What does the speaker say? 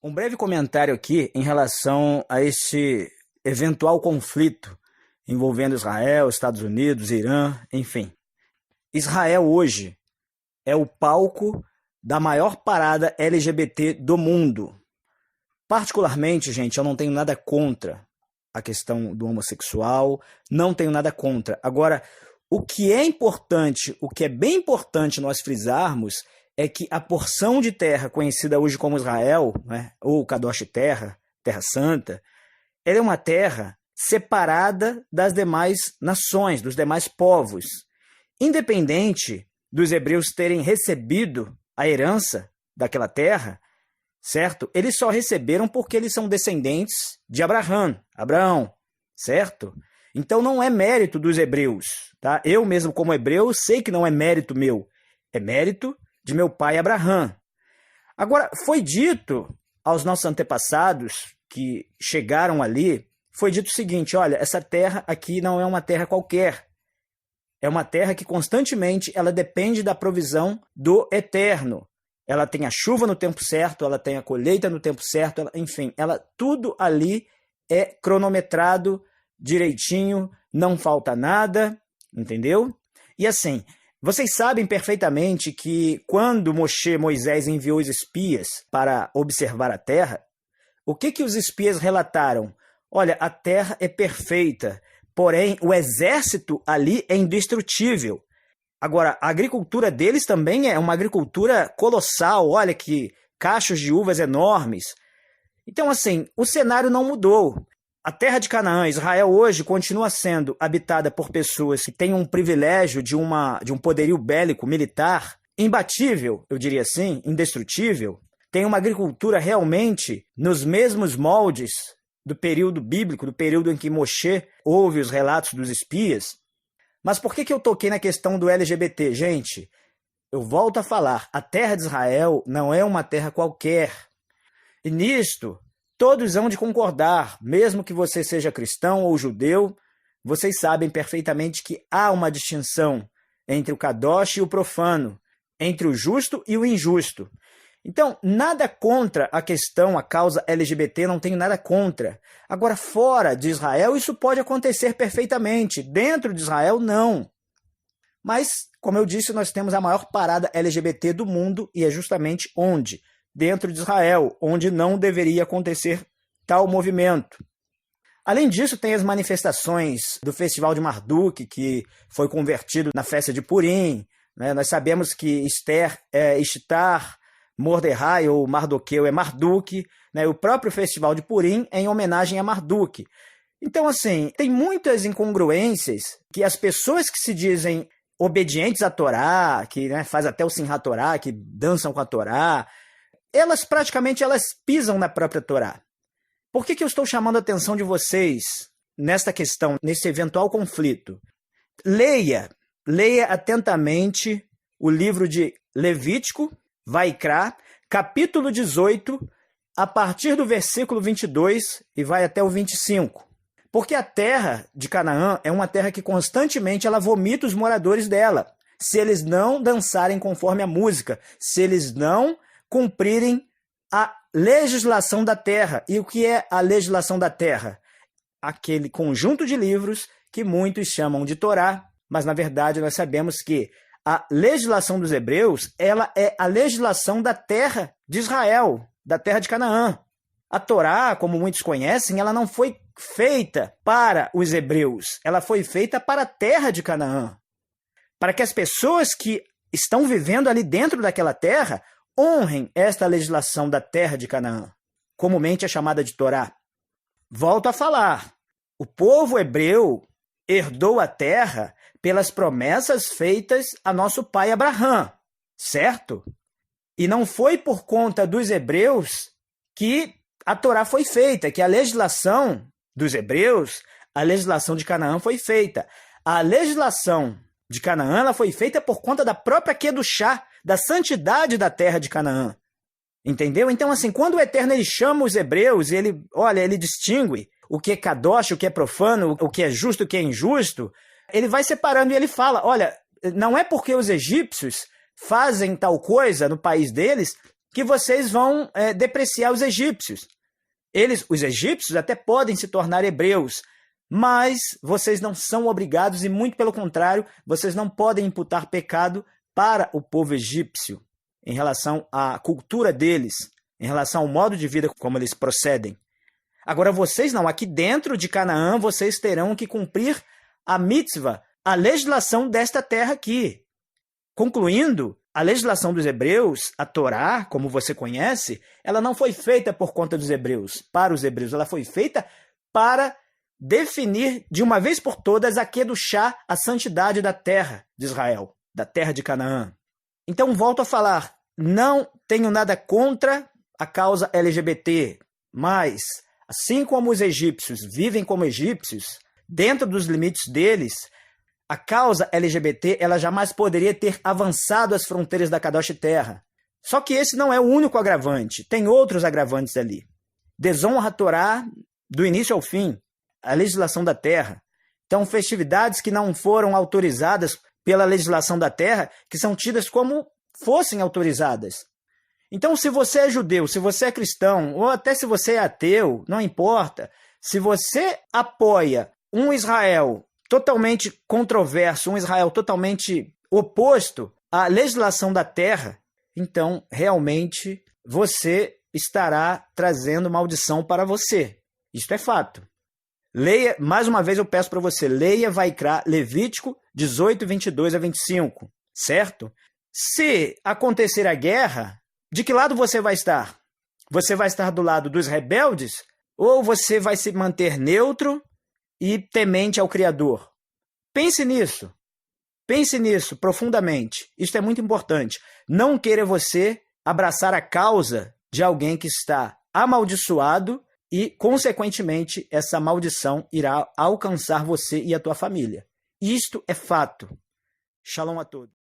Um breve comentário aqui em relação a este eventual conflito envolvendo Israel, Estados Unidos, Irã, enfim. Israel hoje é o palco da maior parada LGBT do mundo. Particularmente, gente, eu não tenho nada contra a questão do homossexual, não tenho nada contra. Agora, o que é importante, o que é bem importante nós frisarmos é que a porção de terra conhecida hoje como Israel, né, ou Kadosh Terra, Terra Santa, ela é uma terra separada das demais nações, dos demais povos. Independente dos hebreus terem recebido a herança daquela terra, certo? Eles só receberam porque eles são descendentes de Abraão, certo? Então não é mérito dos hebreus, tá? Eu mesmo como hebreu sei que não é mérito meu, é mérito de meu pai Abraão. Agora, foi dito aos nossos antepassados que chegaram ali, foi dito o seguinte: olha, essa terra aqui não é uma terra qualquer. É uma terra que constantemente ela depende da provisão do Eterno. Ela tem a chuva no tempo certo, ela tem a colheita no tempo certo, enfim, tudo ali é cronometrado direitinho, não falta nada, entendeu? E assim, vocês sabem perfeitamente que quando Moisés enviou os espias para observar a terra, o que os espias relataram? Olha, a terra é perfeita, porém o exército ali é indestrutível. Agora, a agricultura deles também é uma agricultura colossal, olha que cachos de uvas enormes. Então, assim, o cenário não mudou. A terra de Canaã, Israel hoje, continua sendo habitada por pessoas que têm um privilégio de um poderio bélico, militar, imbatível, eu diria assim, indestrutível. Tem uma agricultura realmente nos mesmos moldes do período bíblico, do período em que Moshe ouve os relatos dos espias. Mas por que eu toquei na questão do LGBT? Gente, eu volto a falar, a terra de Israel não é uma terra qualquer. E nisto, todos hão de concordar, mesmo que você seja cristão ou judeu, vocês sabem perfeitamente que há uma distinção entre o kadosh e o profano, entre o justo e o injusto. Então, nada contra a questão, a causa LGBT, não tenho nada contra. Agora, fora de Israel, isso pode acontecer perfeitamente. Dentro de Israel, não. Mas, como eu disse, nós temos a maior parada LGBT do mundo e é justamente onde? Dentro de Israel, onde não deveria acontecer tal movimento. Além disso, tem as manifestações do Festival de Marduk, que foi convertido na festa de Purim, né? Nós sabemos que Esther é Ishtar, Mordecai ou Mardoqueu é Marduk, né? O próprio Festival de Purim é em homenagem a Marduk. Então, assim, tem muitas incongruências que as pessoas que se dizem obedientes à Torá, que faz até o Simchat Torá, que dançam com a Torá, elas praticamente pisam na própria Torá. Por que eu estou chamando a atenção de vocês nesta questão, nesse eventual conflito? Leia atentamente o livro de Levítico, Vaikra, capítulo 18, a partir do versículo 22 e vai até o 25. Porque a terra de Canaã é uma terra que constantemente ela vomita os moradores dela, se eles não dançarem conforme a música, se eles não cumprirem a legislação da terra. E o que é a legislação da terra? Aquele conjunto de livros que muitos chamam de Torá, mas na verdade nós sabemos que a legislação dos hebreus, ela é a legislação da terra de Israel, da terra de Canaã. A Torá, como muitos conhecem, ela não foi feita para os hebreus, ela foi feita para a terra de Canaã, para que as pessoas que estão vivendo ali dentro daquela terra honrem esta legislação da terra de Canaã, comumente é chamada de Torá. Volto a falar, o povo hebreu herdou a terra pelas promessas feitas a nosso pai Abraão, certo? E não foi por conta dos hebreus que a Torá foi feita, que a legislação dos hebreus, a legislação de Canaã foi feita. A legislação de Canaã ela foi feita por conta da própria Kedushá, da santidade da terra de Canaã. Entendeu? Então, assim, quando o Eterno ele chama os hebreus, ele distingue o que é kadosh, o que é profano, o que é justo, o que é injusto, ele vai separando e ele fala, olha, não é porque os egípcios fazem tal coisa no país deles que vocês vão depreciar os egípcios. Os egípcios até podem se tornar hebreus, mas vocês não são obrigados e, muito pelo contrário, vocês não podem imputar pecado para o povo egípcio em relação à cultura deles, em relação ao modo de vida como eles procedem. Agora vocês não, aqui dentro de Canaã, vocês terão que cumprir a mitzvah, a legislação desta terra aqui. Concluindo, a legislação dos hebreus, a Torá, como você conhece, ela não foi feita por conta dos hebreus, para os hebreus, ela foi feita para definir de uma vez por todas a kedushá, a santidade da terra de Israel, da terra de Canaã. Então volto a falar, não tenho nada contra a causa LGBT, mas assim como os egípcios vivem como egípcios, dentro dos limites deles, a causa LGBT ela jamais poderia ter avançado as fronteiras da Kadosh Terra. Só que esse não é o único agravante, tem outros agravantes ali. Desonra a Torá do início ao fim, a legislação da terra. Então, festividades que não foram autorizadas pela legislação da terra, que são tidas como fossem autorizadas. Então, se você é judeu, se você é cristão, ou até se você é ateu, não importa, se você apoia um Israel totalmente controverso, um Israel totalmente oposto à legislação da terra, então, realmente, você estará trazendo maldição para você. Isto é fato. Leia, mais uma vez eu peço para você, leia Vaikra, Levítico 18, 22 a 25, certo? Se acontecer a guerra, de que lado você vai estar? Você vai estar do lado dos rebeldes? Ou você vai se manter neutro e temente ao Criador? Pense nisso profundamente. Isto é muito importante. Não queira você abraçar a causa de alguém que está amaldiçoado e, consequentemente, essa maldição irá alcançar você e a tua família. Isto é fato. Shalom a todos.